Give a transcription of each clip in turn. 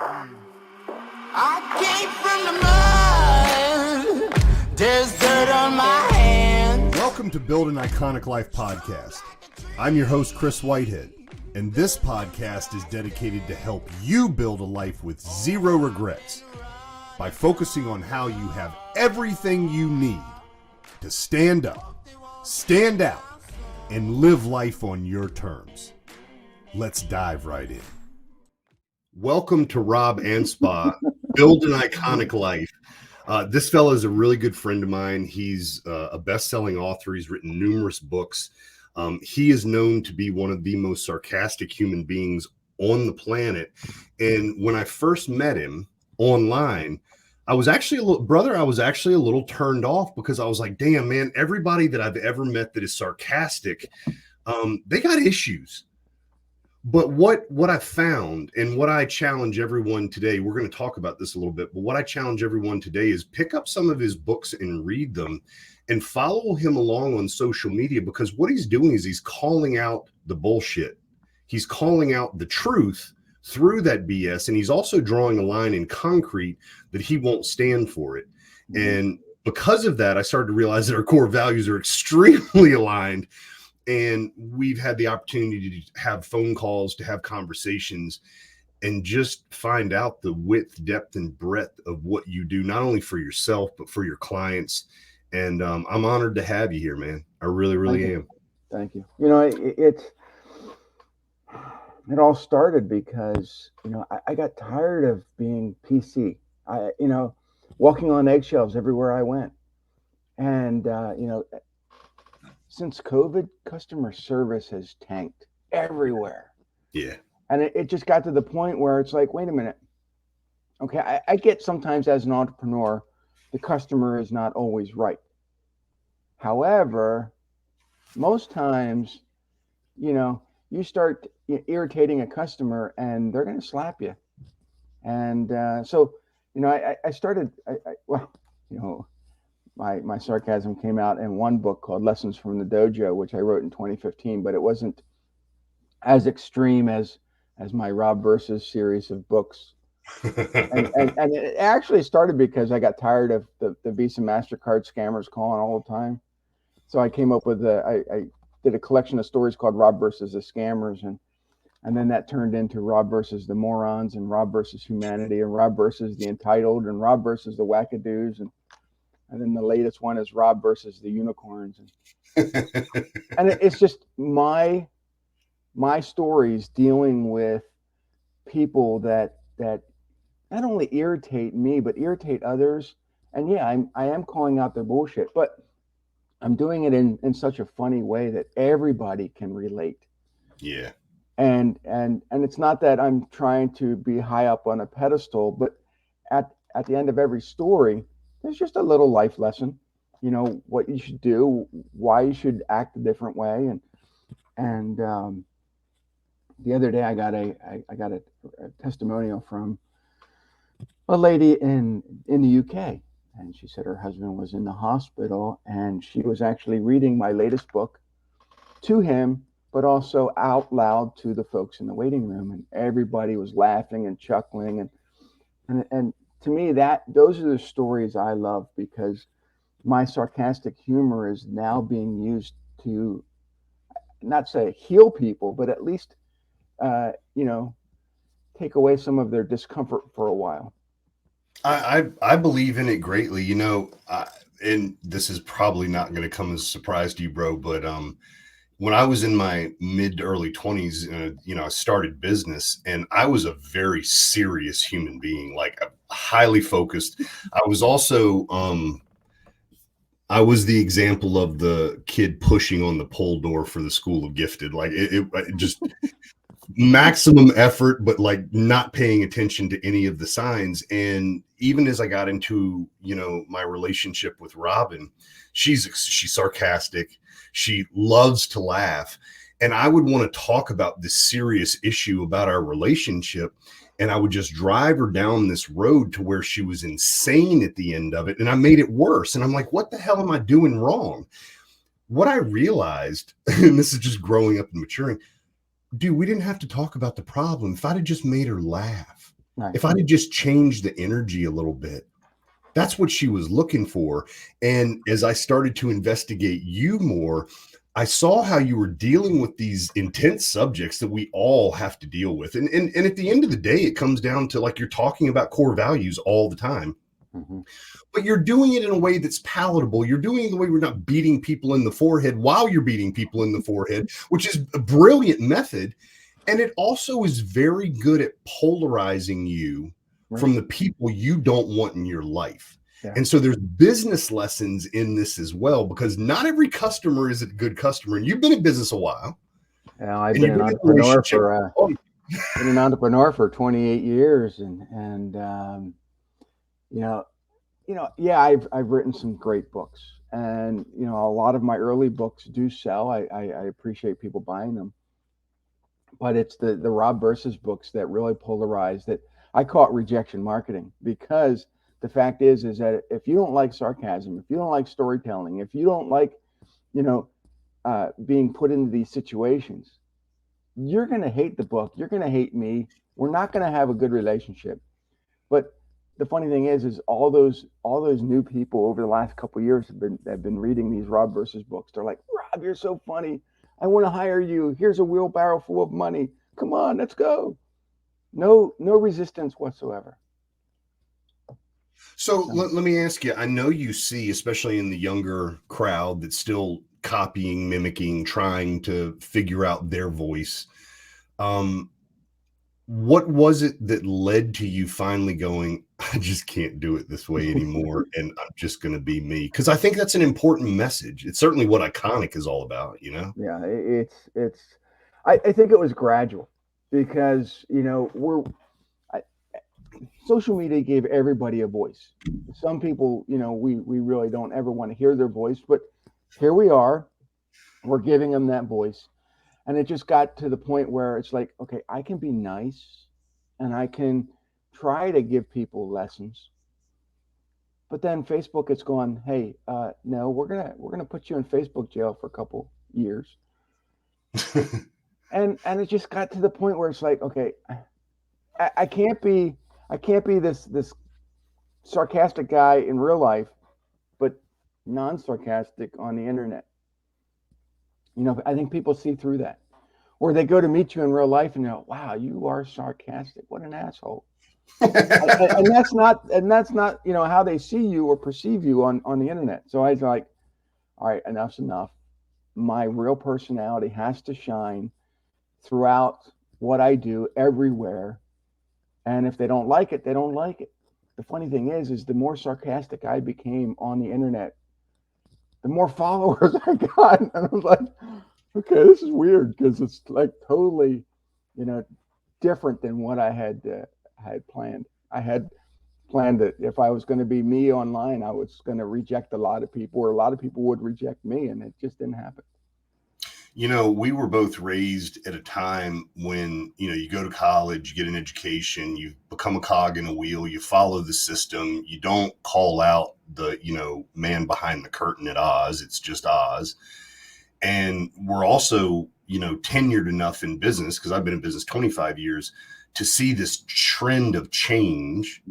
I came from the mud. There's dirt on my hands. Welcome to Build an Iconic Life podcast. I'm your host, Chris Whitehead, and this podcast is dedicated to help you build a life with zero regrets by focusing on how you have everything you need to stand up, stand out, and live life on your terms. Let's dive right in. Welcome to Rob Anspach, Build an Iconic Life. This fellow is a really good friend of mine. He's a best-selling author. He's written numerous books. He is known to be one of the most sarcastic human beings on the planet. And when I first met him online, I was actually a little turned off because I was like, damn, man, everybody that I've ever met that is sarcastic, they got issues. But what I found and what I challenge everyone today, we're going to talk about this a little bit, but what I challenge everyone today is pick up some of his books and read them and follow him along on social media, because what he's doing is he's calling out the bullshit. He's calling out the truth through that BS. And he's also drawing a line in concrete that he won't stand for it. And because of that, I started to realize that our core values are extremely aligned. And we've had the opportunity to have phone calls, to have conversations, and just find out the width, depth, and breadth of what you do, not only for yourself, but for your clients. And I'm honored to have you here, man. I really, really am. Thank you. You know, it all started because, I got tired of being PC. Walking on eggshells everywhere I went. And, since COVID, customer service has tanked everywhere. Yeah. And it just got to the point where it's like, wait a minute. Okay, I get sometimes as an entrepreneur, the customer is not always right. However, most times, you start irritating a customer and they're going to slap you. And so, I started, My sarcasm came out in one book called Lessons from the Dojo, which I wrote in 2015, but it wasn't as extreme as my Rob Versus series of books. and it actually started because I got tired of the Visa MasterCard scammers calling all the time. So I came up with I did a collection of stories called Rob Versus the Scammers, and then that turned into Rob Versus the Morons, and Rob Versus Humanity, and Rob Versus the Entitled, and Rob Versus the Wackadoos, and then the latest one is Rob Versus the Unicorns. And it's just my stories dealing with people that not only irritate me, but irritate others. And yeah, I am calling out their bullshit, but I'm doing it in such a funny way that everybody can relate. Yeah. And it's not that I'm trying to be high up on a pedestal, but at the end of every story, there's just a little life lesson, what you should do, why you should act a different way. And the other day I got a testimonial from a lady in the UK, and she said her husband was in the hospital and she was actually reading my latest book to him, but also out loud to the folks in the waiting room, and everybody was laughing and chuckling and to me, those are the stories I love, because my sarcastic humor is now being used to not say heal people, but at least, take away some of their discomfort for a while. I believe in it greatly, and this is probably not going to come as a surprise to you, bro, but when I was in my mid to early 20s, I started business, and I was a very serious human being, like highly focused. I was also, I was the example of the kid pushing on the pole door for the School of Gifted. Like it just maximum effort, but like not paying attention to any of the signs. And even as I got into, my relationship with Robin, she's sarcastic. She loves to laugh. And I would want to talk about this serious issue about our relationship. And I would just drive her down this road to where she was insane at the end of it. And I made it worse. And I'm like, what the hell am I doing wrong? What I realized, and this is just growing up and maturing, dude, we didn't have to talk about the problem. If I'd have just made her laugh, Right. if I'd have just changed the energy a little bit, that's what she was looking for. And as I started to investigate you more, I saw how you were dealing with these intense subjects that we all have to deal with. And at the end of the day, it comes down to, like, you're talking about core values all the time, Mm-hmm. but you're doing it in a way that's palatable. You're doing it in the way we're not beating people in the forehead while you're beating people in the forehead, which is a brilliant method. And it also is very good at polarizing you Right. from the people you don't want in your life. Yeah. And so there's business lessons in this as well, because not every customer is a good customer. And you've been in business a while. I've And been you've an been in a entrepreneur relationship. been an entrepreneur for 28 years, and yeah, I've written some great books, and a lot of my early books do sell. I appreciate people buying them, but it's the Rob versus books that really polarize. That I call it rejection marketing, because the fact is that if you don't like sarcasm, if you don't like storytelling, if you don't like being put into these situations, you're going to hate the book. You're going to hate me. We're not going to have a good relationship. But the funny thing is all those new people over the last couple of years have been reading these Rob versus books. They're like, Rob, you're so funny. I want to hire you. Here's a wheelbarrow full of money. Come on, let's go. No resistance whatsoever. So let me ask you, I know you see, especially in the younger crowd that's still copying, mimicking, trying to figure out their voice. What was it that led to you finally going, I just can't do it this way anymore, and I'm just going to be me? Because I think that's an important message. It's certainly what Iconic is all about, Yeah, I think it was gradual, because social media gave everybody a voice. Some people, we really don't ever want to hear their voice, but here we are, we're giving them that voice. And it just got to the point where it's like, okay, I can be nice and I can try to give people lessons. But then Facebook has gone, hey, no, we're gonna put you in Facebook jail for a couple years. and it just got to the point where it's like, okay, I can't be this sarcastic guy in real life, but non-sarcastic on the internet. I think people see through that, or they go to meet you in real life and go, wow, you are sarcastic. What an asshole. and that's not how they see you or perceive you on the internet. So I was like, all right, enough's enough. My real personality has to shine throughout what I do everywhere. And if they don't like it, they don't like it. The funny thing is the more sarcastic I became on the internet, the more followers I got. And I was like, okay, this is weird, because it's like totally, different than what I had planned. I had planned that if I was going to be me online, I was going to reject a lot of people, or a lot of people would reject me, and it just didn't happen. We were both raised at a time when, you go to college, you get an education, you become a cog in a wheel, you follow the system, you don't call out the, man behind the curtain at Oz. It's just Oz. And we're also, tenured enough in business, because I've been in business 25 years, to see this trend of change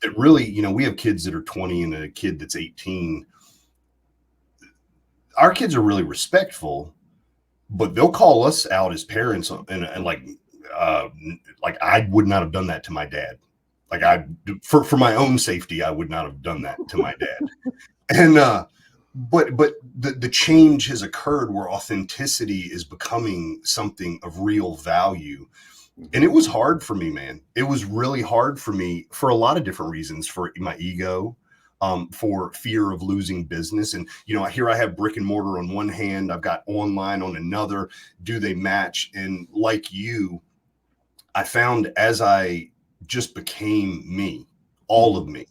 that really, we have kids that are 20 and a kid that's 18. Our kids are really respectful, but they'll call us out as parents, and like I would not have done that to my dad. Like, for my own safety, I would not have done that to my dad. And but the change has occurred where authenticity is becoming something of real value. And it was hard for me, man. It was really hard for me for a lot of different reasons, for my ego, for fear of losing business. And, here I have brick and mortar on one hand, I've got online on another. Do they match? And like you, I found as I just became me, all of me,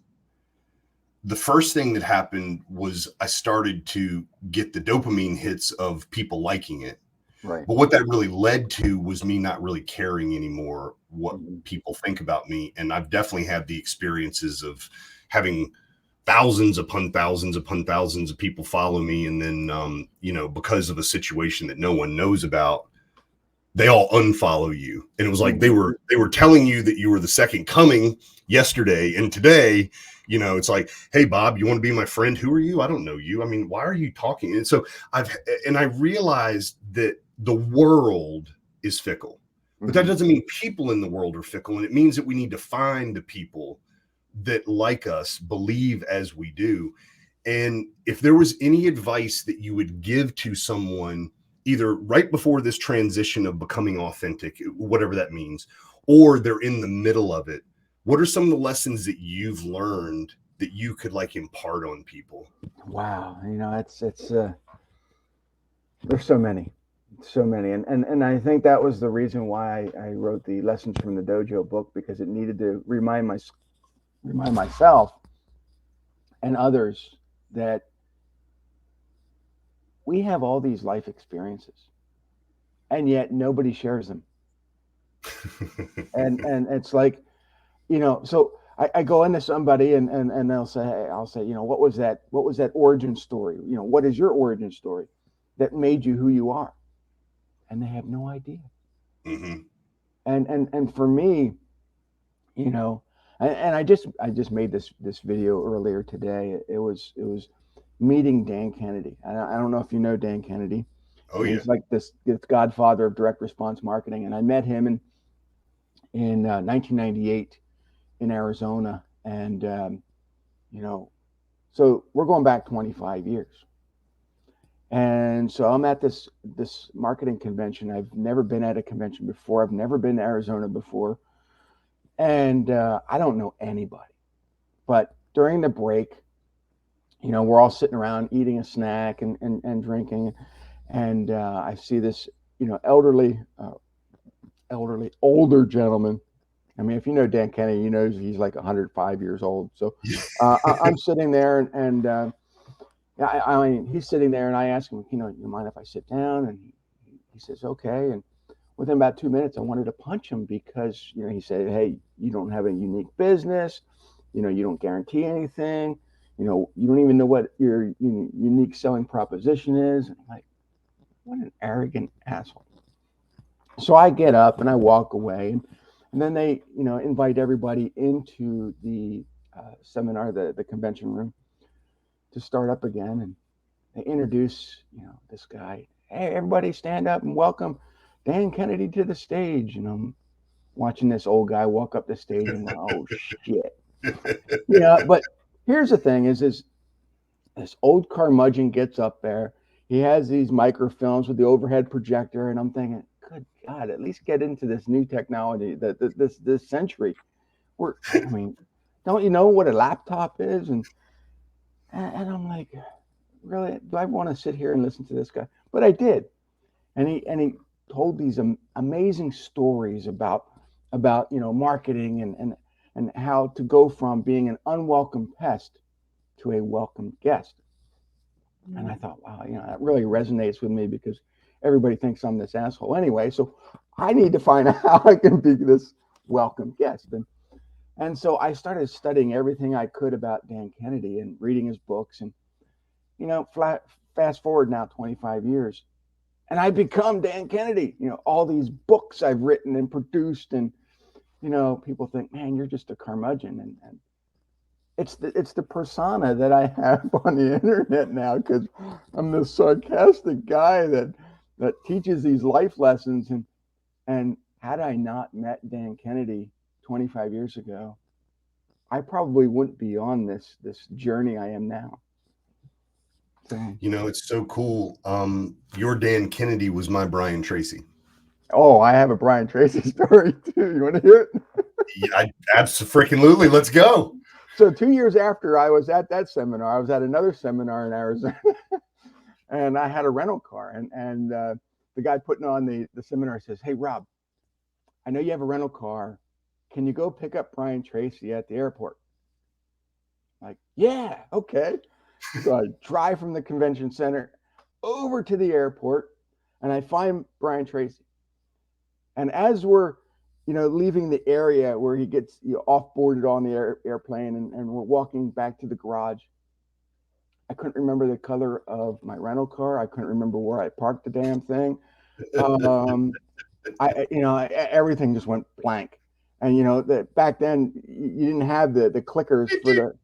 the first thing that happened was I started to get the dopamine hits of people liking it. Right. But what that really led to was me not really caring anymore what people think about me. And I've definitely had the experiences of having thousands upon thousands upon thousands of people follow me. And then, because of a situation that no one knows about, they all unfollow you. And it was like they Mhm. were telling you that you were the second coming yesterday, and today, you know, it's like, hey Bob, you want to be my friend? Who are you? I don't know you. I mean, why are you talking? And so I realized that the world is fickle, but that Mhm. doesn't mean people in the world are fickle. And it means that we need to find the people that like us, believe as we do. And if there was any advice that you would give to someone, either right before this transition of becoming authentic, whatever that means, or they're in the middle of it, what are some of the lessons that you've learned that you could like impart on people? Wow, you know, it's there's so many, so many, and I think that was the reason why I wrote the Lessons from the Dojo book, because it needed to remind myself and others that we have all these life experiences, and yet nobody shares them. And it's like, you know, so I go into somebody and they'll say, hey, I'll say, you know, what was that origin story? You know, what is your origin story that made you who you are? And they have no idea. Mm-hmm. And for me, you know, and I just made this video earlier today. It was meeting Dan Kennedy. I don't know if you know Dan Kennedy. Oh yeah. He's like this godfather of direct response marketing, and I met him in 1998 in Arizona, and you know, so we're going back 25 years. And so I'm at this marketing convention. I've never been at a convention before. I've never been to Arizona before, and I don't know anybody. But during the break, you know, we're all sitting around eating a snack and drinking, and I see this, you know, elderly, older gentleman. I mean, if you know Dan Kennedy, you know he's like 105 years old. So I'm sitting there, and yeah, I mean, he's sitting there, and I ask him, you know, you mind if I sit down? And he says, okay. And within about 2 minutes, I wanted to punch him because, you know, he said, hey, you don't have a unique business. You know, you don't guarantee anything. You know, you don't even know what your unique selling proposition is. And I'm like, what an arrogant asshole. So I get up and I walk away. And then they, you know, invite everybody into the seminar, the convention room to start up again. And they introduce, you know, this guy. Hey, everybody stand up and welcome Dan Kennedy to the stage. And I'm watching this old guy walk up the stage and going, oh shit. Yeah, but here's the thing is this old curmudgeon gets up there. He has these microfilms with the overhead projector, and I'm thinking, good God, at least get into this new technology, this century. I mean, don't you know what a laptop is? And I'm like, really, do I want to sit here and listen to this guy? But I did, and he told these amazing stories about, you know, marketing and how to go from being an unwelcome pest to a welcome guest. And I thought, wow, you know, that really resonates with me because everybody thinks I'm this asshole anyway. So I need to find out how I can be this welcome guest. And so I started studying everything I could about Dan Kennedy and reading his books. And, you know, fast forward now 25 years, and I become Dan Kennedy. You know, all these books I've written and produced, and, you know, people think, man, you're just a curmudgeon. And it's the persona that I have on the internet now, because I'm this sarcastic guy that teaches these life lessons. And had I not met Dan Kennedy 25 years ago, I probably wouldn't be on this journey I am now. So, You know, it's so cool. Your Dan Kennedy was my Brian Tracy. oh, I have a Brian Tracy story too. You want to hear it? Yeah, absolutely. Let's go. So 2 years after I was at that seminar, I was at another seminar in Arizona, and I had a rental car, and the guy putting on the seminar says, "Hey Rob, I know you have a rental car. Can you go pick up Brian Tracy at the airport?" Like, yeah, okay. So I drive from the convention center over to the airport, and I find Brian Tracy. And as we're, you know, leaving the area where he gets, you know, off-boarded on the airplane, and we're walking back to the garage, I couldn't remember the color of my rental car. I couldn't remember where I parked the damn thing. Um, everything just went blank. And back then you didn't have the clickers for the,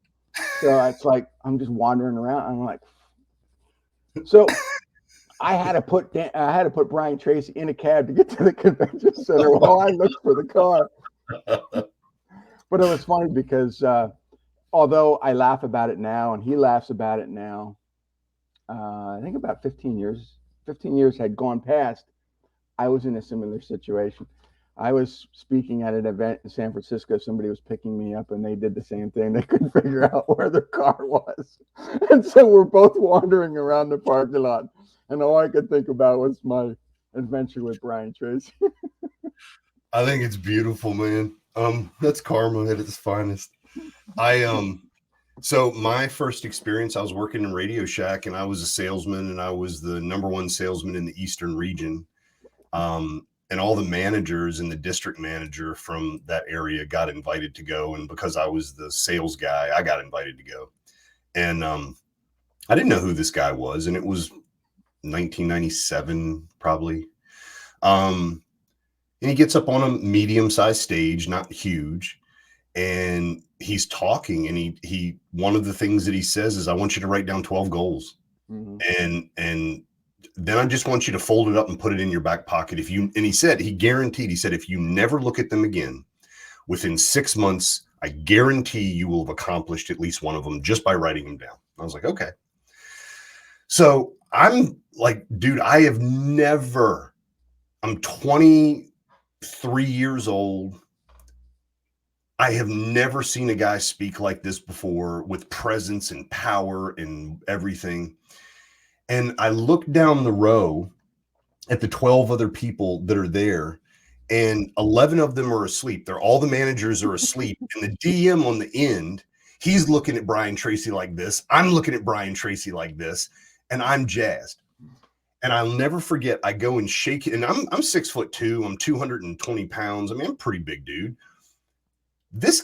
so it's like I'm just wandering around. I'm like, so I had to put Brian Tracy in a cab to get to the convention center while I looked for the car. But it was funny because although I laugh about it now and he laughs about it now, I think about 15 years had gone past. I was in a similar situation. I was speaking at an event in San Francisco. Somebody was picking me up and they did the same thing. They couldn't figure out where their car was. And so we're both wandering around the parking lot. And all I could think about was my adventure with Brian Tracy. I think it's beautiful, man. That's karma at its finest. So my first experience, I was working in Radio Shack and I was a salesman and I was the number one salesman in the Eastern region. And all the managers and the district manager from that area got invited to go. And because I was the sales guy, I got invited to go. And I didn't know who this guy was. And it was 1997, probably. And he gets up on a medium-sized stage, not huge. And he's talking. And he one of the things that he says is, I want you to write down 12 goals. Mm-hmm. And then I just want you to fold it up and put it in your back pocket. He guaranteed, if you never look at them again, within 6 months, I guarantee you will have accomplished at least one of them just by writing them down. I was like, okay. So I'm like, dude, I'm 23 years old. I have never seen a guy speak like this before, with presence and power and everything. And I look down the row at the 12 other people that are there, and 11 of them are asleep. All the managers are asleep. And the DM on the end, he's looking at Brian Tracy like this. I'm looking at Brian Tracy like this, and I'm jazzed. And I'll never forget, I go and shake it. And I'm 6'2", I'm 220 pounds. I mean, I'm a pretty big dude.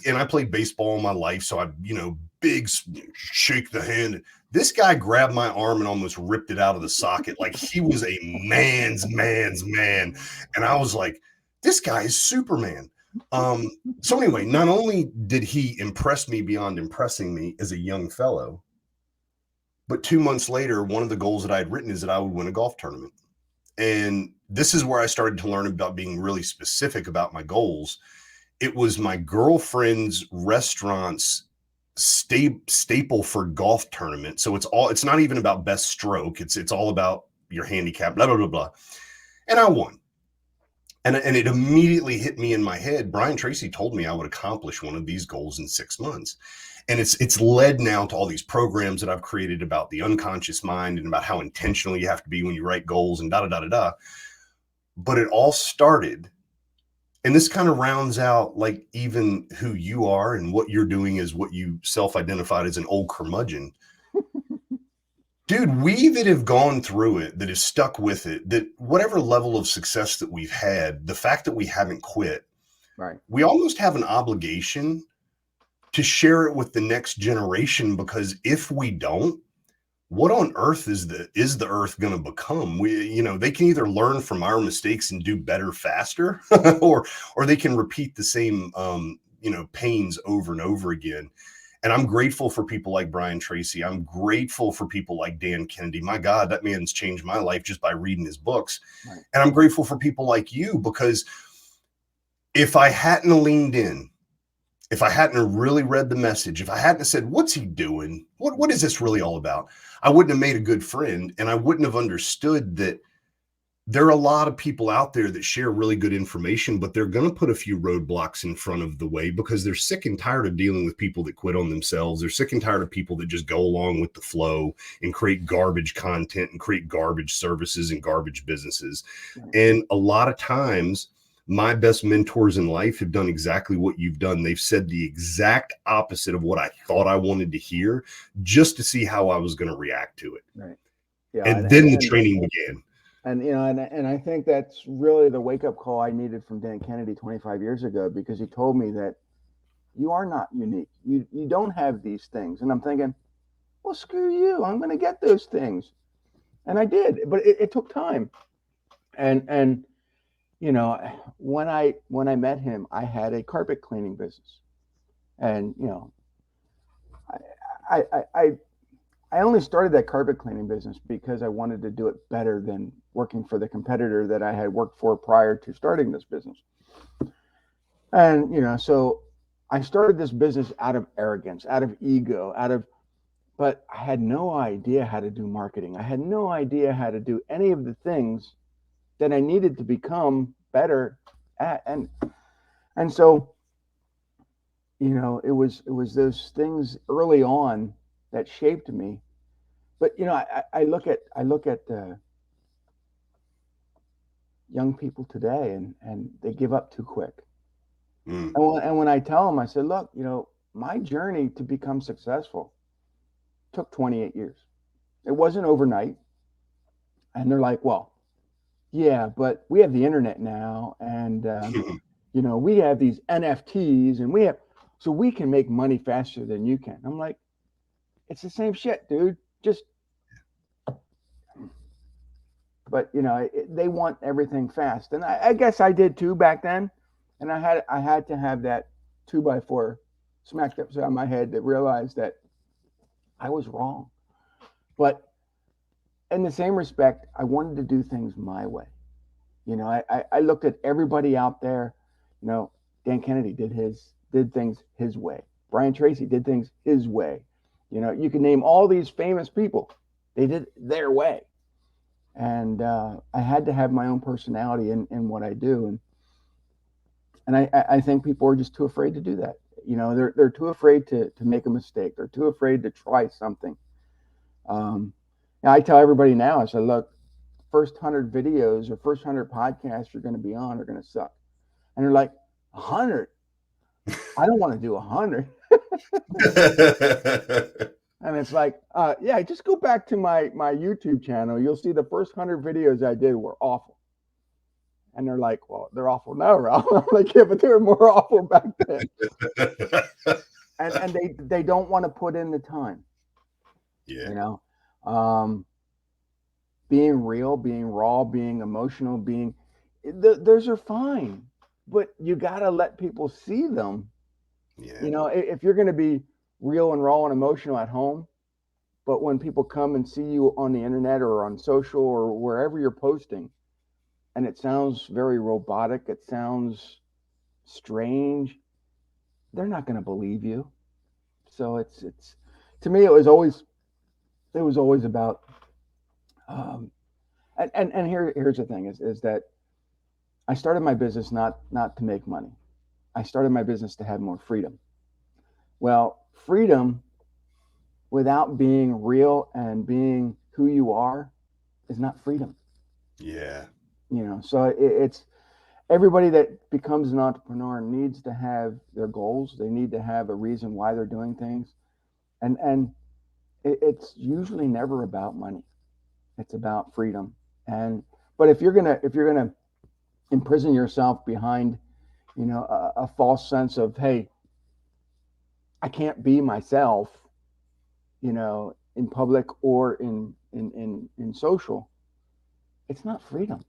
And I played baseball in my life, so I, big shake the hand. This guy grabbed my arm and almost ripped it out of the socket like he was a man's man. And I was like, this guy is Superman. So anyway, not only did he impress me beyond impressing me as a young fellow, but 2 months later, one of the goals that I had written is that I would win a golf tournament. And this is where I started to learn about being really specific about my goals. It was my girlfriend's restaurant's staple for golf tournament. So it's not even about best stroke. It's all about your handicap, blah, blah, blah, blah. And I won. And it immediately hit me in my head. Brian Tracy told me I would accomplish one of these goals in 6 months. And it's led now to all these programs that I've created about the unconscious mind and about how intentional you have to be when you write goals and da-da-da-da-da. But it all started, and this kind of rounds out like even who you are and what you're doing is what you self-identified as an old curmudgeon. Dude, we that have gone through it, that have stuck with it, that whatever level of success that we've had, the fact that we haven't quit, right? We almost have an obligation to share it with the next generation, because if we don't, what on earth is the earth going to become? They can either learn from our mistakes and do better faster, or they can repeat the same, pains over and over again. And I'm grateful for people like Brian Tracy. I'm grateful for people like Dan Kennedy. My God, that man's changed my life just by reading his books. Right. And I'm grateful for people like you, because if I hadn't leaned in, if I hadn't really read the message, if I hadn't said, what's he doing? What is this really all about? I wouldn't have made a good friend, and I wouldn't have understood that there are a lot of people out there that share really good information, but they're going to put a few roadblocks in front of the way because they're sick and tired of dealing with people that quit on themselves. They're sick and tired of people that just go along with the flow and create garbage content and create garbage services and garbage businesses. And a lot of times, my best mentors in life have done exactly what you've done. They've said the exact opposite of what I thought I wanted to hear, just to see how I was going to react to it. Right. Yeah. And then the training began. And I think that's really the wake-up call I needed from Dan Kennedy 25 years ago, because he told me that you are not unique. You don't have these things. And I'm thinking, well, screw you. I'm going to get those things. And I did, but it took time. And you know, when I met him, I had a carpet cleaning business, and you know, I I I, I only started that carpet cleaning business because I wanted to do it better than working for the competitor that I had worked for prior to starting this business. And you know, so I started this business out of arrogance, out of ego, but I had no idea how to do marketing. I had no idea how to do any of the things that I needed to become better at. And so, you know, it was those things early on that shaped me. But you know, I look at young people today, and they give up too quick. Mm. And when I tell them, I said, look, you know, my journey to become successful took 28 years. It wasn't overnight. And they're like, well, yeah, but we have the internet now, and you know, we have these NFTs, and so we can make money faster than you can. I'm like, it's the same shit, dude. Just, but you know, they want everything fast, and I guess I did too back then. And I had to have that 2x4 smacked upside my head to realize that I was wrong. But in the same respect, I wanted to do things my way. You know, I looked at everybody out there. You know, Dan Kennedy did things his way. Brian Tracy did things his way. You know, you can name all these famous people. They did their way. And I had to have my own personality in what I do. And I think people are just too afraid to do that. You know, they're too afraid to make a mistake. They're too afraid to try something. And I tell everybody now, I said, look, first 100 videos or first 100 podcasts you're going to be on are going to suck. And they're like, 100? I don't want to do 100. And it's like, yeah, just go back to my YouTube channel. You'll see the first 100 videos I did were awful. And they're like, well, they're awful now, Rob. I'm like, yeah, but they were more awful back then. And they don't want to put in the time. Yeah. You know, being real, being raw, being emotional, those are fine, but you got to let people see them. Yeah. You know, if you're going to be real and raw and emotional at home, but when people come and see you on the internet or on social or wherever you're posting, and it sounds very robotic, it sounds strange, they're not going to believe you. So it's to me, it was always about and here's the thing is that I started my business not to make money. I started my business to have more freedom. Well, freedom without being real and being who you are is not freedom. Yeah. You know, so it's everybody that becomes an entrepreneur needs to have their goals. They need to have a reason why they're doing things. And it's usually never about money. It's about freedom. But if you're gonna imprison yourself behind, you know, a false sense of, hey, I can't be myself, you know, in public or in social, it's not freedom.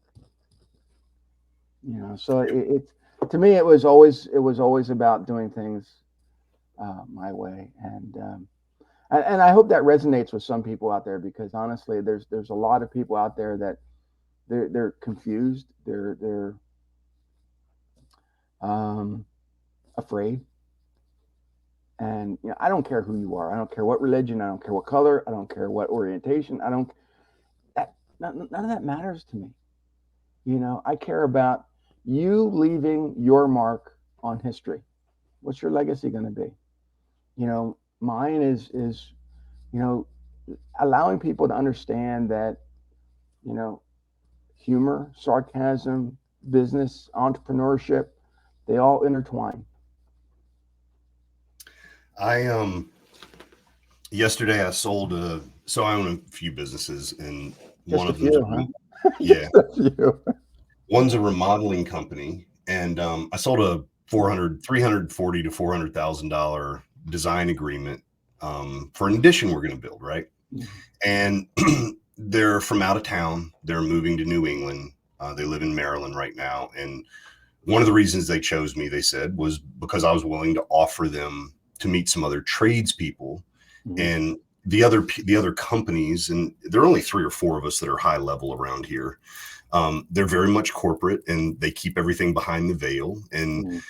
You know, so it's to me, it was always about doing things my way, and I hope that resonates with some people out there, because honestly, there's a lot of people out there that they're confused, they're afraid, and you know, I don't care who you are, I don't care what religion, I don't care what color, I don't care what orientation, none of that matters to me. You know, I care about you leaving your mark on history. What's your legacy going to be? You know, mine is, you know, allowing people to understand that, you know, humor, sarcasm, business, entrepreneurship, they all intertwine. Yesterday I sold so I own a few businesses, and Just one a of them, few, huh? yeah, Just a few. one's a remodeling company, and I sold a $340,000 to $400,000 design agreement for an addition we're going to build, right? Mhm. And they're from out of town. They're moving to New England. They live in Maryland right now. And one of the reasons they chose me, they said, was because I was willing to offer them to meet some other tradespeople. Mhm. And the other companies, and there are only 3 or 4 of us that are high level around here. They're very much corporate, and they keep everything behind the veil, and Mhm.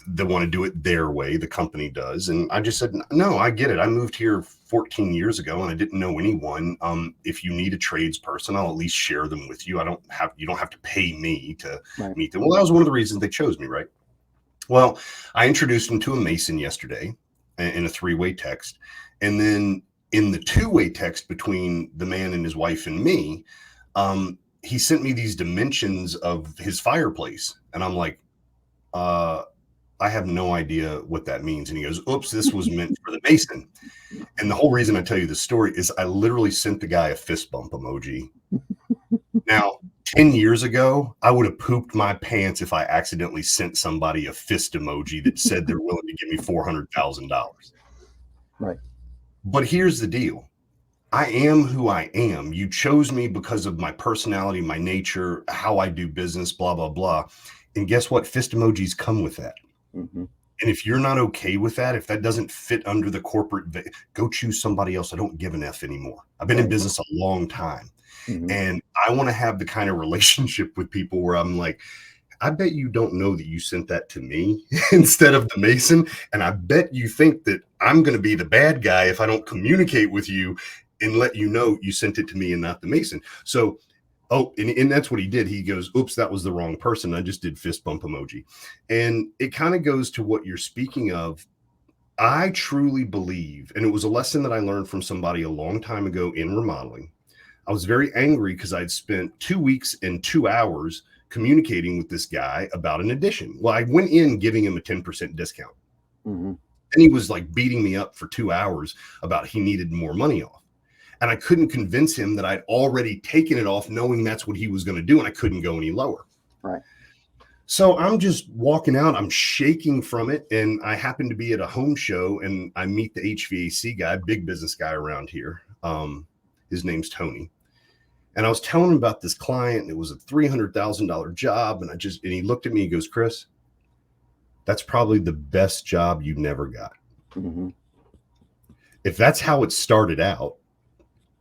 they want to do it their way. The company does. And I just said, no, I get it. I moved here 14 years ago and I didn't know anyone. If you need a tradesperson, I'll at least share them with you. You don't have to pay me to Right. meet them. Well, that was one of the reasons they chose me, right? Well, I introduced him to a Mason yesterday in a 3-way text. And then in the 2-way text between the man and his wife and me, he sent me these dimensions of his fireplace. And I'm like, I have no idea what that means. And he goes, oops, this was meant for the Mason. And the whole reason I tell you this story is I literally sent the guy a fist bump emoji. Now, 10 years ago, I would have pooped my pants if I accidentally sent somebody a fist emoji that said they're willing to give me $400,000. Right. But here's the deal. I am who I am. You chose me because of my personality, my nature, how I do business, blah, blah, blah. And guess what? Fist emojis come with that. Mhm. And if you're not okay with that, if that doesn't fit under the corporate, go choose somebody else. I don't give an F anymore. I've been in Right. business a long time. Mhm. And I want to have the kind of relationship with people where I'm like, I bet you don't know that you sent that to me instead of the Mason. And I bet you think that I'm going to be the bad guy if I don't communicate with you and let you know you sent it to me and not the Mason. So, and that's what he did. He goes, oops, that was the wrong person. I just did fist bump emoji. And it kind of goes to what you're speaking of. I truly believe, and it was a lesson that I learned from somebody a long time ago in remodeling. I was very angry because I'd spent 2 weeks and 2 hours communicating with this guy about an addition. Well, I went in giving him a 10% discount. Mhm. And he was like beating me up for 2 hours about he needed more money off. And I couldn't convince him that I'd already taken it off knowing that's what he was going to do. And I couldn't go any lower. Right. So I'm just walking out. I'm shaking from it. And I happen to be at a home show and I meet the HVAC guy, big business guy around here. His name's Tony. And I was telling him about this client. And it was a $300,000 job. And he looked at me and goes, Chris, that's probably the best job you never got. Mhm. If that's how it started out,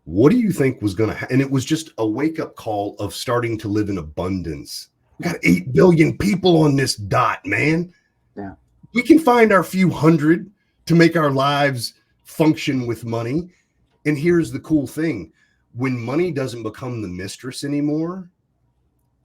what do you think was going to happen? And it was just a wake-up call of starting to live in abundance. We got 8 billion people on this dot, man. Yeah. We can find our few hundred to make our lives function with money. And here's the cool thing. When money doesn't become the mistress anymore,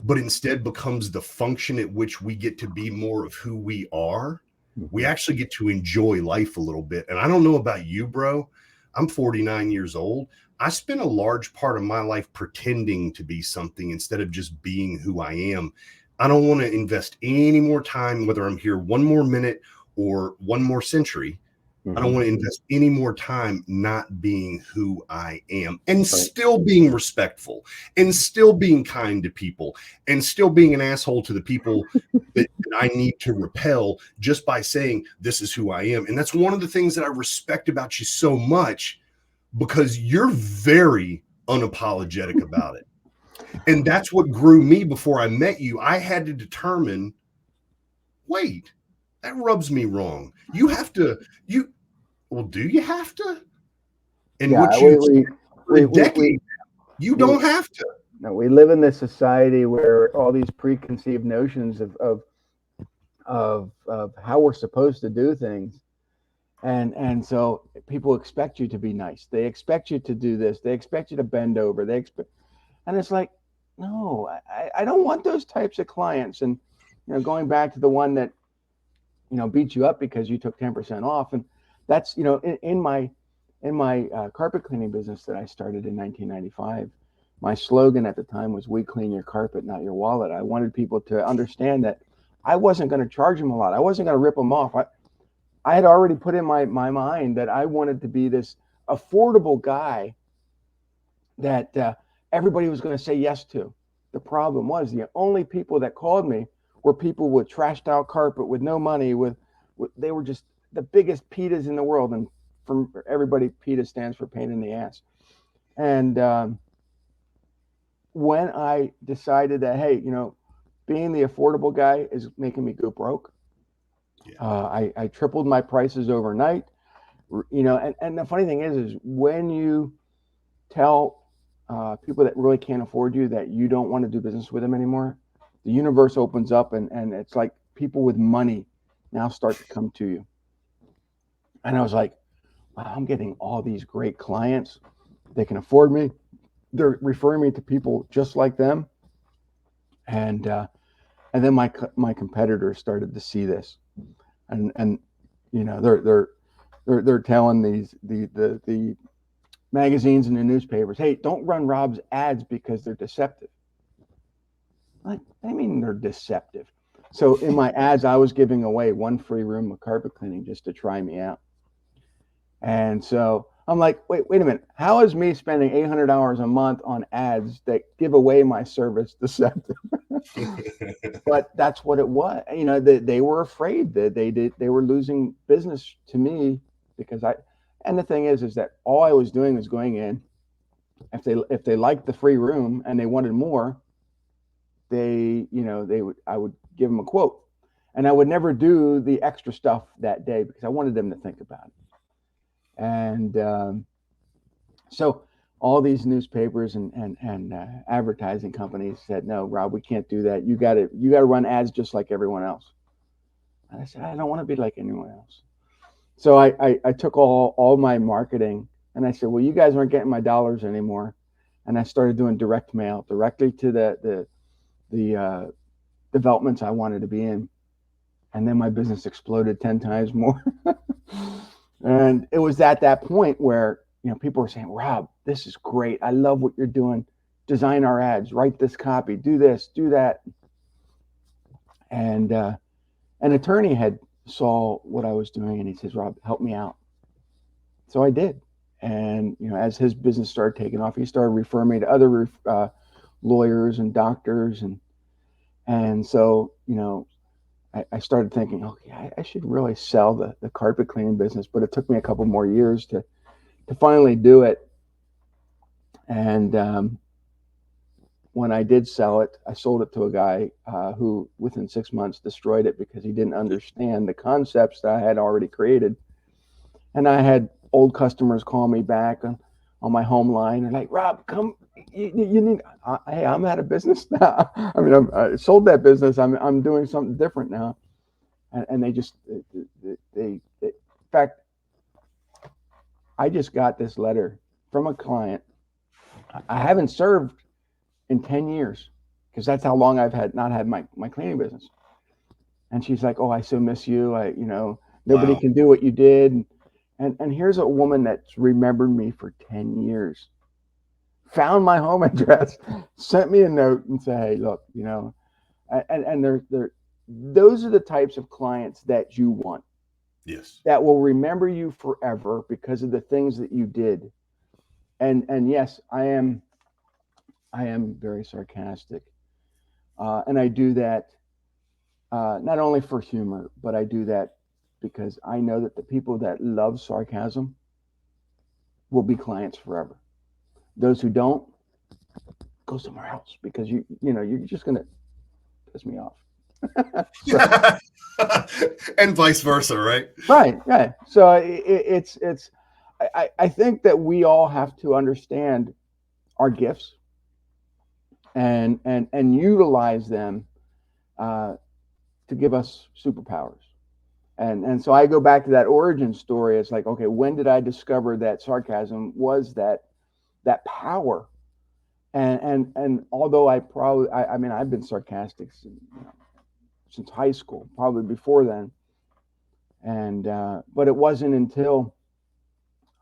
but instead becomes the function at which we get to be more of who we are, we Mhm. actually get to enjoy life a little bit. And I don't know about you, bro. I'm 49 years old. I spent a large part of my life pretending to be something instead of just being who I am. I don't want to invest any more time, whether I'm here one more minute or one more century. I don't Mhm. want to invest any more time not being who I am and Right. still being respectful and still being kind to people and still being an asshole to the people that I need to repel just by saying this is who I am. And that's one of the things that I respect about you so much because you're very unapologetic about it. And that's what grew me before I met you. I had to determine, wait, that rubs me wrong. Well, do you have to? And Yeah. what you We for a we we we, decade, you we don't have to. no, we live in this society where all these preconceived notions of how we're supposed to do things, and so people expect you to be nice. They expect you to do this. They expect you to bend over. And it's like, no, I don't want those types of clients. And going back to the one that beat you up because you took 10% off, and that's in my carpet cleaning business that I started in 1995. My slogan at the time was, "We clean your carpet, not your wallet." I wanted people to understand that I wasn't going to charge them a lot. I wasn't going to rip them off. I had already put in my mind that I wanted to be this affordable guy that everybody was going to say yes to. The problem was the only people that called me were people with trashed out carpet, with no money, they were just the biggest PETAs in the world. And for everybody, PETA stands for pain in the ass. And when I decided that, hey, being the affordable guy is making me go broke. Yeah. I tripled my prices overnight. And the funny thing is when you tell people that really can't afford you that you don't want to do business with them anymore, the universe opens up, and it's like people with money now start to come to you. And I was like, wow, I'm getting all these great clients. They can afford me. They're referring me to people just like them. And then my competitors started to see this, and they're telling the magazines and the newspapers, hey, don't run Rob's ads because they're deceptive. Like, I mean, they're deceptive. So in my ads, I was giving away one free room of carpet cleaning just to try me out. And so I'm like, wait a minute. How is me spending $800 a month on ads that give away my service deceptive? But that's what it was. They were afraid that they were losing business to me because and the thing is that all I was doing was going in. If they liked the free room and they wanted more, I would give them a quote, and I would never do the extra stuff that day because I wanted them to think about it. And so all these newspapers and advertising companies said, no, Rob, we can't do that. You got to run ads just like everyone else. And I said, I don't want to be like anyone else. So I took all my marketing and I said, well, you guys aren't getting my dollars anymore. And I started doing direct mail directly to the developments I wanted to be in. And then my business exploded 10 times more. And it was at that point where, people were saying, Rob, this is great. I love what you're doing. Design our ads, write this copy, do this, do that. And an attorney had saw what I was doing and he says, Rob, help me out. So I did. And, as his business started taking off, he started referring me to other lawyers and doctors. And so, I started thinking, okay, I should really sell the carpet cleaning business, but it took me a couple more years to finally do it. And when I did sell it, I sold it to a guy who within 6 months destroyed it because he didn't understand the concepts that I had already created. And I had old customers call me back on my home line and like, Rob, come, you need, hey, I'm out of business now. I mean, I sold that business. I'm doing something different now. And in fact, I just got this letter from a client I haven't served in 10 years because that's how long I've not had my cleaning business. And she's like, oh, I so miss you. Nobody Wow. can do what you did. And here's a woman that's remembered me for 10 years, found my home address, sent me a note and said, hey, look, and those are the types of clients that you want. Yes. That will remember you forever because of the things that you did. And yes, I am very sarcastic. And I do that not only for humor, but I do that because I know that the people that love sarcasm will be clients forever. Those who don't, go somewhere else because you're just going to piss me off. So, And vice versa, right? right. So I think that we all have to understand our gifts and utilize them to give us superpowers. And so I go back to that origin story. It's like, okay, when did I discover that sarcasm was that power? And although I mean, I've been sarcastic since high school, probably before then. And but it wasn't until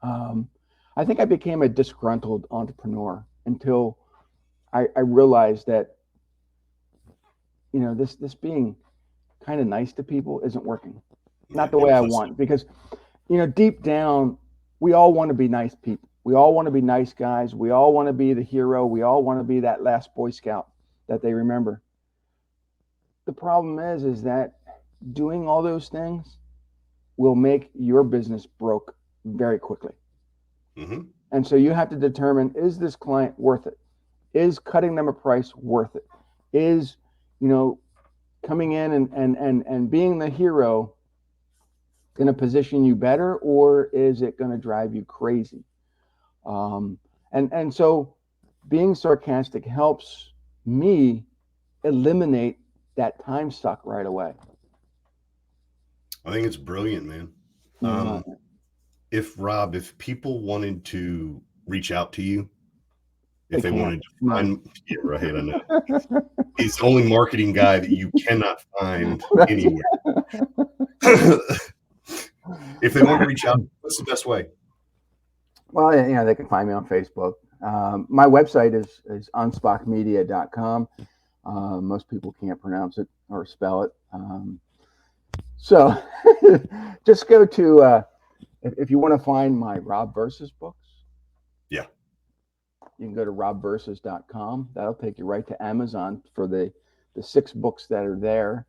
I think I became a disgruntled entrepreneur until I realized that this being kind of nice to people isn't working, not the way I want, because deep down we all want to be nice people. We all want to be nice guys. We all want to be the hero. We all want to be that last Boy Scout that they remember. The problem is that doing all those things will make your business broke very quickly. Mm-hmm. And so you have to determine, is this client worth it? Is cutting them a price worth it? Is, coming in and being the hero going to position you better, or is it going to drive you crazy? And so being sarcastic helps me eliminate that time suck right away. I think it's brilliant, man. If people wanted to reach out to you, if they wanted to find, yeah, right, I know. He's the only marketing guy that you cannot find anywhere. If they want to reach out, what's the best way? Well, they can find me on Facebook. My website is anspachmedia.com. Most people can't pronounce it or spell it. So just go to, if you want to find my Rob Versus books. Yeah. You can go to robversus.com. That'll take you right to Amazon for the 6 books that are there.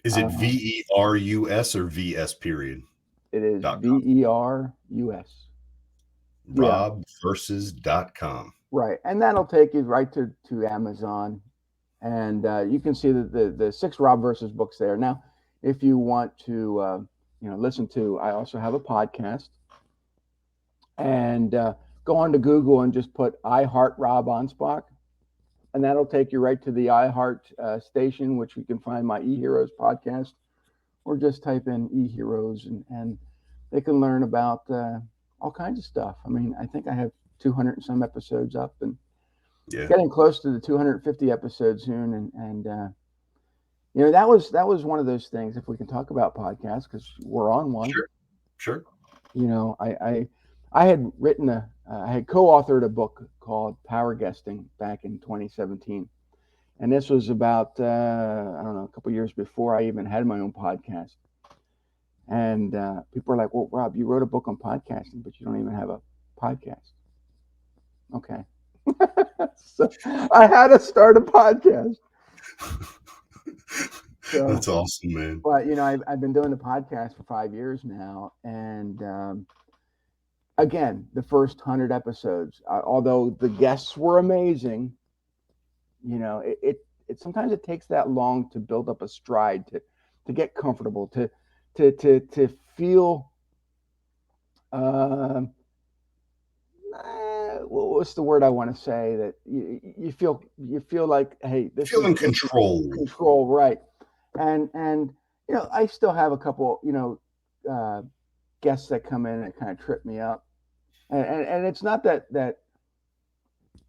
Is it VERUS or VS period? It is VERUS. Robversus.com. Right. And that'll take you right to Amazon. And you can see the 6 Rob Versus books there. Now, if you want to listen to, I also have a podcast. And go on to Google and just put I Heart Rob Anspach. And that'll take you right to the iHeart station, which you can find my eHeroes podcast, or just type in eHeroes and they can learn about all kinds of stuff. I mean, I think I have 200 and some episodes up, and getting close to the 250 episodes soon. And that was one of those things. If we can talk about podcasts, because we're on one. Sure. I had written I had co-authored a book called Power Guesting back in 2017. And this was about, a couple years before I even had my own podcast. And people are like, well, Rob, you wrote a book on podcasting, but you don't even have a podcast. Okay. So I had to start a podcast. So, that's awesome, man. But, I've been doing the podcast for 5 years now. And again, the first 100 episodes, although the guests were amazing, it sometimes it takes that long to build up a stride, to get comfortable, to feel what's the word I want to say, that you feel like, hey, this feel is in control, right? And I still have a couple guests that come in and kind of trip me up, and it's not that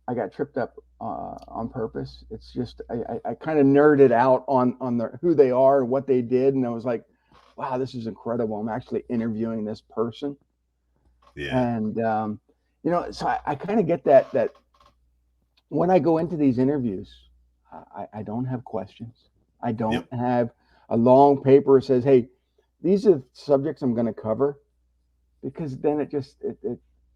I got tripped up on purpose. It's just I kind of nerded out on who they are and what they did, and I was like, wow, this is incredible. I'm actually interviewing this person. Yeah. And so I kind of get that when I go into these interviews, I don't have questions. I don't have a long paper that says, hey, these are subjects I'm going to cover, because then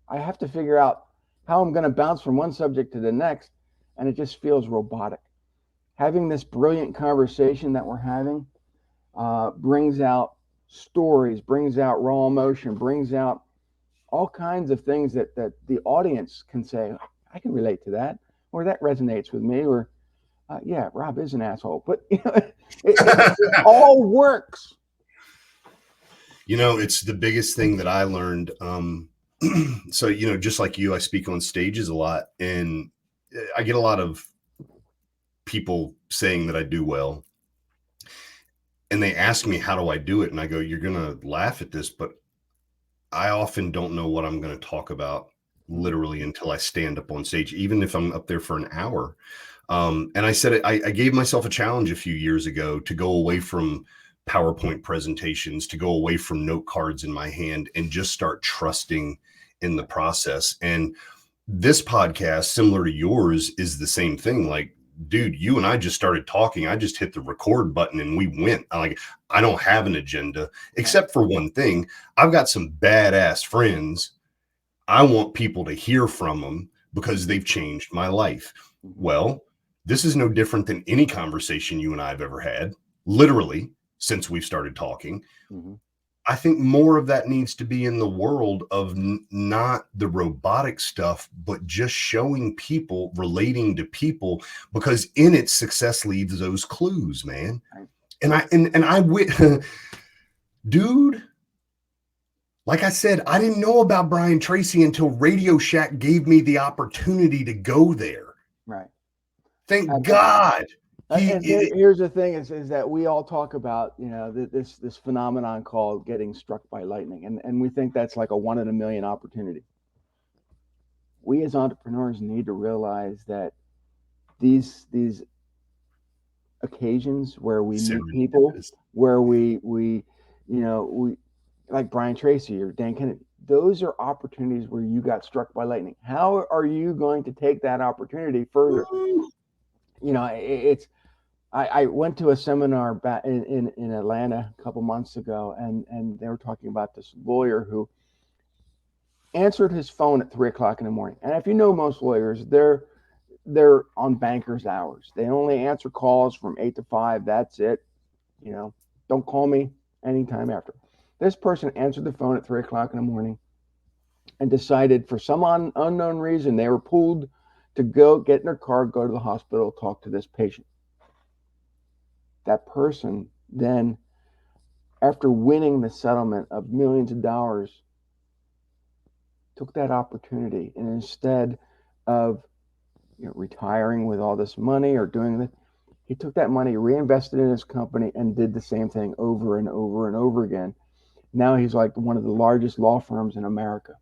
I have to figure out how I'm going to bounce from one subject to the next, and it just feels robotic. Having this brilliant conversation that we're having brings out stories, brings out raw emotion, brings out all kinds of things that the audience can say, I can relate to that, or that resonates with me, or Rob is an asshole. But it all works. It's the biggest thing that I learned. So, just like you, I speak on stages a lot, and I get a lot of people saying that I do well. And they ask me, how do I do it? And I go, you're going to laugh at this, but I often don't know what I'm going to talk about literally until I stand up on stage, even if I'm up there for an hour. And I said, I gave myself a challenge a few years ago to go away from PowerPoint presentations, to go away from note cards in my hand, and just start trusting in the process. And this podcast, similar to yours, is the same thing. Like, dude, you and I just started talking. I just hit the record button and we went. I don't have an agenda, except for one thing. I've got some badass friends. I want people to hear from them because they've changed my life. Well, this is no different than any conversation you and I have ever had, literally, since we've started talking. Mm-hmm. I think more of that needs to be in the world of not the robotic stuff, but just showing people, relating to people, because in it, success leaves those clues, man. Right. And dude, like I said, I didn't know about Brian Tracy until Radio Shack gave me the opportunity to go there. Right. Thank God. Here's the thing is that we all talk about, this phenomenon called getting struck by lightning. And we think that's like a 1 in a million opportunity. We as entrepreneurs need to realize that these occasions where we meet people, where we like Brian Tracy or Dan Kennedy, those are opportunities where you got struck by lightning. How are you going to take that opportunity further? I went to a seminar back in Atlanta a couple months ago, and they were talking about this lawyer who answered his phone at 3:00 in the morning. And if you know most lawyers, they're on bankers' hours. They only answer calls from 8 to 5. That's it. Don't call me anytime after. This person answered the phone at 3:00 in the morning and decided, for some unknown reason, they were pulled to go get in their car, go to the hospital, talk to this patient. That person then, after winning the settlement of millions of dollars, took that opportunity, and instead of retiring with all this money or doing that, he took that money, reinvested in his company, and did the same thing over and over and over again. Now he's like one of the largest law firms in America.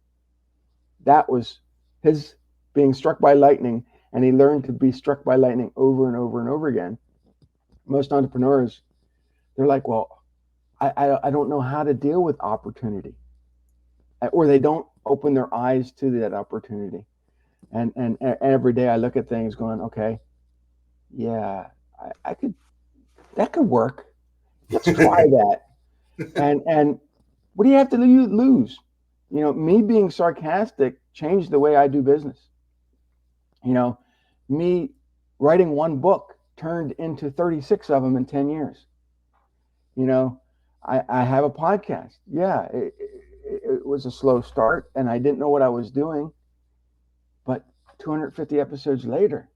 That was his being struck by lightning, and he learned to be struck by lightning over and over and over again. Most entrepreneurs, they're like, well, I don't know how to deal with opportunity, or they don't open their eyes to that opportunity. And every day I look at things going, okay, yeah, that could work. Let's try that. And what do you have to lose? Me being sarcastic changed the way I do business. Me writing one book turned into 36 of them in 10 years. I have a podcast. Yeah, it was a slow start, and I didn't know what I was doing. But 250 episodes later,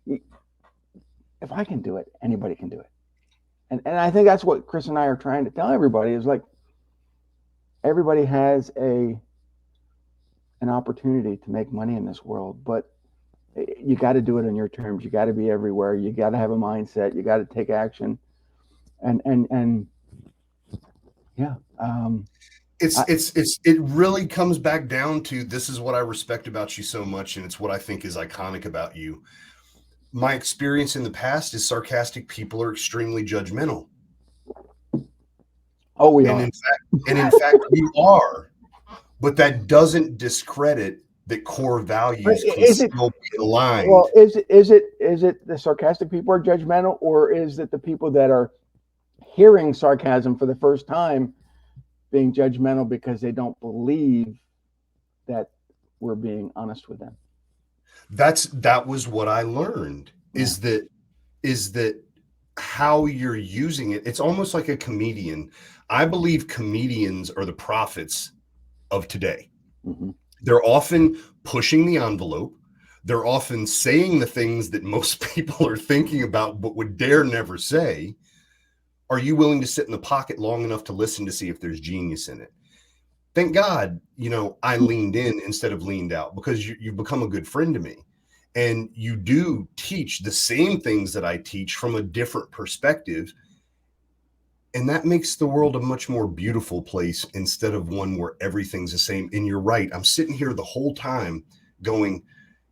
if I can do it, anybody can do it. And I think that's what Chris and I are trying to tell everybody, is like, everybody has an opportunity to make money in this world, but you got to do it on your terms. You got to be everywhere. You got to have a mindset. You got to take action. And yeah. It really comes back down to, this is what I respect about you so much, and it's what I think is iconic about you. My experience in the past is sarcastic people are extremely judgmental. Oh, we are. In fact, you are, but that doesn't discredit that core values can still be aligned. Well, is it the sarcastic people are judgmental, or is it the people that are hearing sarcasm for the first time being judgmental because they don't believe that we're being honest with them? That was what I learned, is that how you're using it. It's almost like a comedian. I believe comedians are the prophets of today. Mm-hmm. They're often pushing the envelope. They're often saying the things that most people are thinking about but would dare never say. Are you willing to sit in the pocket long enough to listen to see if there's genius in it? Thank God, I leaned in instead of leaned out, because you've become a good friend to me. And you do teach the same things that I teach from a different perspective. And that makes the world a much more beautiful place, instead of one where everything's the same. And you're right. I'm sitting here the whole time going,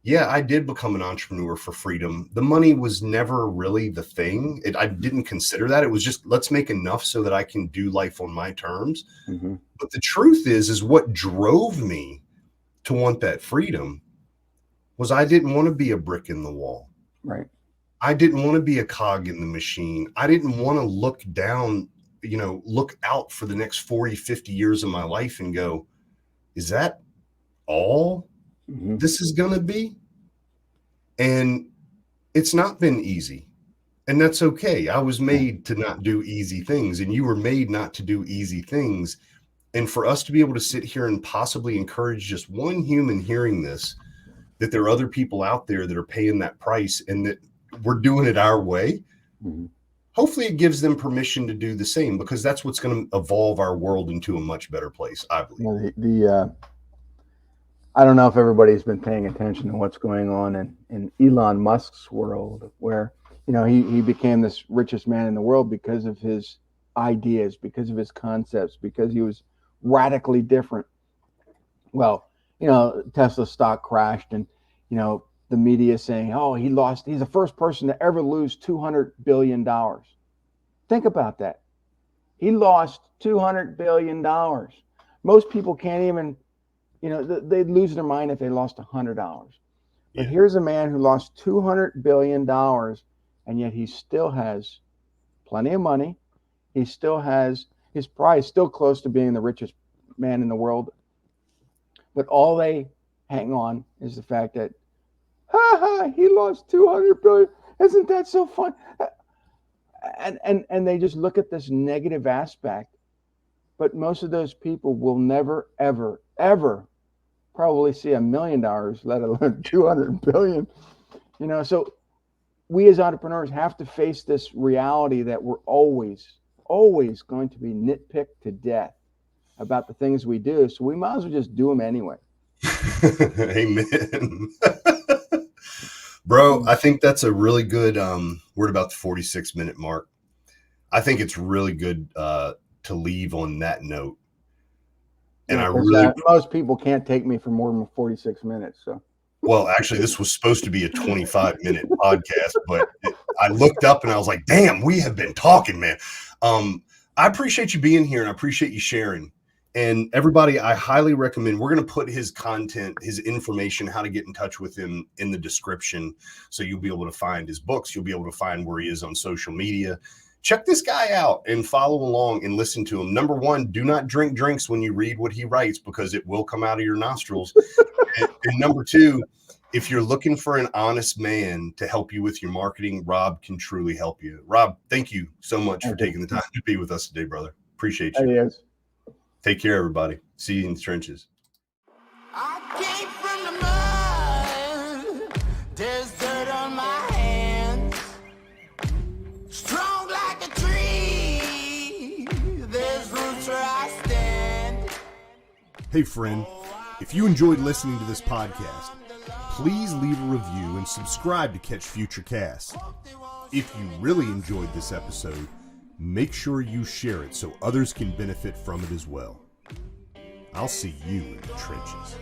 yeah, I did become an entrepreneur for freedom. The money was never really the thing. I didn't consider that. It was just, let's make enough so that I can do life on my terms. Mm-hmm. But the truth is what drove me to want that freedom was, I didn't want to be a brick in the wall. Right. I didn't want to be a cog in the machine. I didn't want to look down, look out for the next 40, 50 years of my life and go, is that all this is going to be? And it's not been easy. And that's okay. I was made to not do easy things, and you were made not to do easy things. And for us to be able to sit here and possibly encourage just one human hearing this, that there are other people out there that are paying that price and that we're doing it our way. Mm-hmm. Hopefully it gives them permission to do the same, because that's what's going to evolve our world into a much better place, I believe. I don't know if everybody's been paying attention to what's going on in Elon Musk's world, where, he became this richest man in the world because of his ideas, because of his concepts, because he was radically different. Well, Tesla stock crashed, and, the media saying, oh, he's the first person to ever lose $200 billion. Think about that. He lost $200 billion. Most people can't even, they'd lose their mind if they lost $100. But here's a man who lost $200 billion, and yet he still has plenty of money. He still has, his price still close to being the richest man in the world. But all they hang on is the fact that, he lost $200 billion. Isn't that so fun? And they just look at this negative aspect. But most of those people will never, ever, ever probably see $1 million, let alone 200 billion. So we as entrepreneurs have to face this reality that we're always going to be nitpicked to death about the things we do. So we might as well just do them anyway. Amen. Bro, I think that's a really good, we're at about the 46-minute mark. I think it's really good to leave on that note. And most people can't take me for more than 46 minutes. So, well, actually, this was supposed to be a 25-minute podcast, but I looked up and I was like, damn, we have been talking, man. I appreciate you being here, and I appreciate you sharing. And everybody, I highly recommend, we're going to put his content, his information, how to get in touch with him in the description. So you'll be able to find his books. You'll be able to find where he is on social media. Check this guy out and follow along and listen to him. Number one, do not drink drinks when you read what he writes, because it will come out of your nostrils. and number two, if you're looking for an honest man to help you with your marketing, Rob can truly help you. Rob, thank you so much for taking the time to be with us today, brother. Appreciate you. Yes. Take care, everybody. See you in the trenches. I came from the mud. There's dirt on my hands. Strong like a tree. There's roots where I stand. Hey, friend, if you enjoyed listening to this podcast, please leave a review and subscribe to catch future casts. If you really enjoyed this episode, make sure you share it so others can benefit from it as well. I'll see you in the trenches.